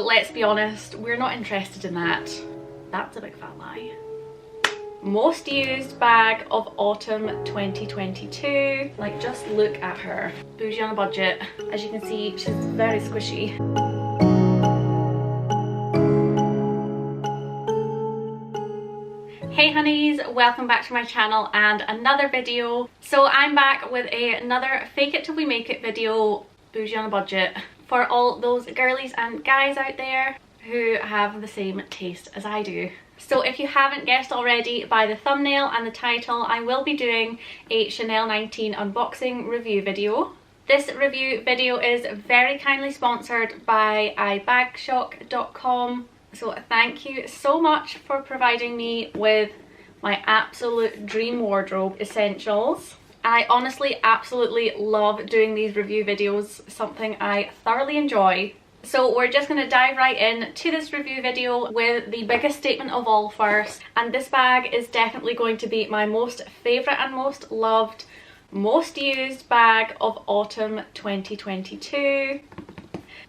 But let's be honest, we're not interested in that. That's a big fat lie. Most used bag of autumn 2022. Like, just look at her. Bougie on a budget. As you can see, she's very squishy. Hey honeys, welcome back to my channel and another video. So I'm back with another fake it till we make it video, bougie on a budget, for all those girlies and guys out there who have the same taste as I do. So if you haven't guessed already by the thumbnail and the title, I will be doing a Chanel 19 unboxing review video. This review video is very kindly sponsored by iBagshop.com. So thank you so much for providing me with my absolute dream wardrobe essentials. I honestly absolutely love doing these review videos, something I thoroughly enjoy. So we're just going to dive right in to this review video with the biggest statement of all first. And this bag is definitely going to be my most favourite and most loved, most used bag of autumn 2022.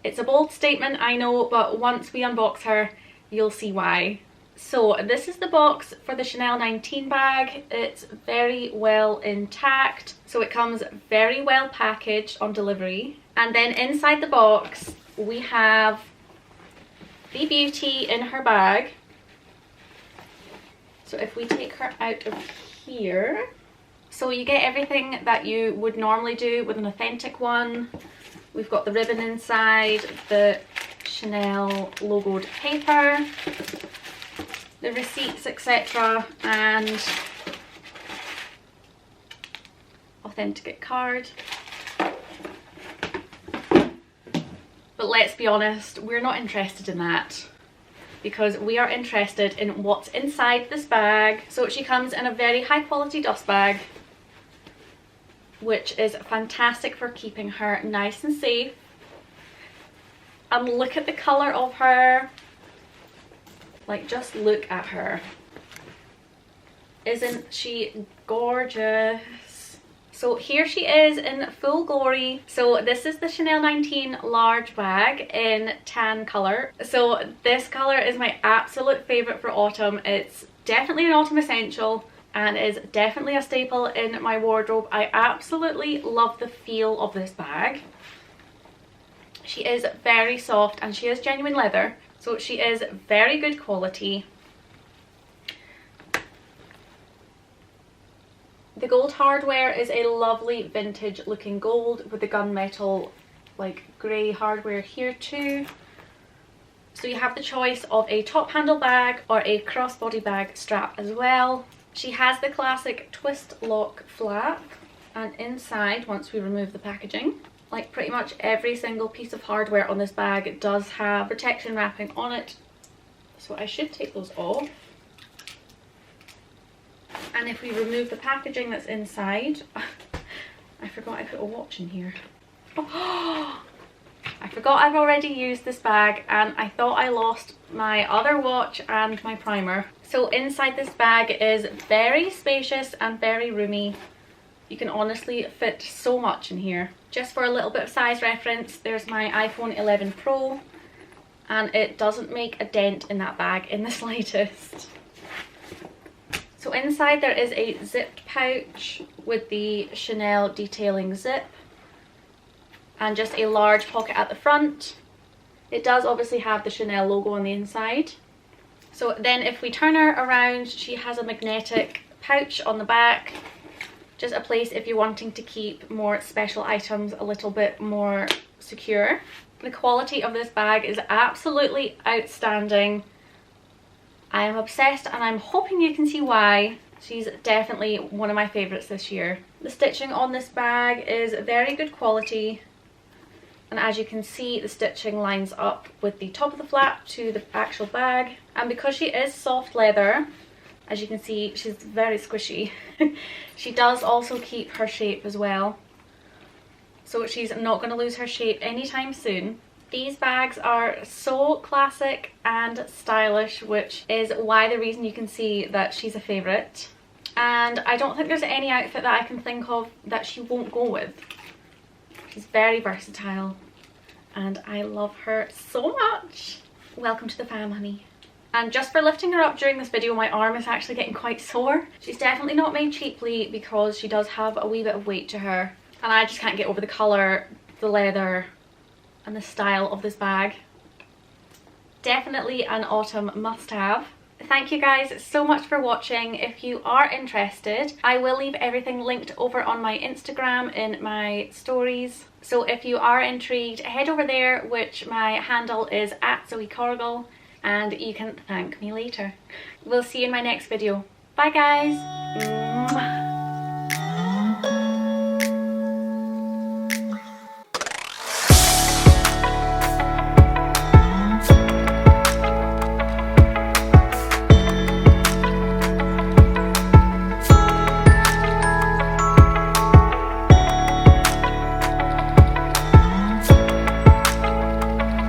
It's a bold statement, I know, but once we unbox her, you'll see why. So this is the box for the Chanel 19 bag. It's very well intact. So it comes very well packaged on delivery. And then inside the box, we have the beauty in her bag. So if we take her out of here, so you get everything that you would normally do with an authentic one. We've got the ribbon inside, the Chanel logoed paper, the receipts, etc., and authenticate card. But let's be honest, we're not interested in that because we are interested in what's inside this bag. So she comes in a very high quality dust bag, which is fantastic for keeping her nice and safe. And look at the colour of her. Like, just look at her. Isn't she gorgeous? So here she is in full glory. So this is the Chanel 19 large bag in tan colour. So this colour is my absolute favourite for autumn. It's definitely an autumn essential and is definitely a staple in my wardrobe. I absolutely love the feel of this bag. She is very soft and she is genuine leather, so she is very good quality. The gold hardware is a lovely vintage looking gold with the gunmetal like grey hardware here too. So you have the choice of a top handle bag or a crossbody bag strap as well. She has the classic twist lock flap, and inside, once we remove the packaging, like pretty much every single piece of hardware on this bag does have protection wrapping on it. So I should take those off. And if we remove the packaging that's inside, I forgot I put a watch in here. Oh, I forgot I've already used this bag and I thought I lost my other watch and my primer. So inside this bag is very spacious and very roomy. You can honestly fit so much in here. Just for a little bit of size reference, there's my iPhone 11 Pro and it doesn't make a dent in that bag in the slightest. So inside there is a zipped pouch with the Chanel detailing zip and just a large pocket at the front. It does obviously have the Chanel logo on the inside. So then if we turn her around, she has a magnetic pouch on the back. Just a place if you're wanting to keep more special items a little bit more secure. The quality of this bag is absolutely outstanding. I am obsessed and I'm hoping you can see why. She's definitely one of my favourites this year. The stitching on this bag is very good quality. And as you can see, the stitching lines up with the top of the flap to the actual bag. And because she is soft leather, as you can see, she's very squishy. She does also keep her shape as well. So she's not going to lose her shape anytime soon. These bags are so classic and stylish, which is why the reason you can see that she's a favourite. And I don't think there's any outfit that I can think of that she won't go with. She's very versatile and I love her so much. welcome to the fam, honey. And just for lifting her up during this video, my arm is actually getting quite sore. She's definitely not made cheaply because she does have a wee bit of weight to her. And I just can't get over the colour, the leather and the style of this bag. Definitely an autumn must-have. Thank you guys so much for watching. If you are interested, I will leave everything linked over on my Instagram in my stories. So if you are intrigued, head over there, which my handle is @ZoeCorrigal, and you can thank me later. We'll see you in my next video. Bye guys!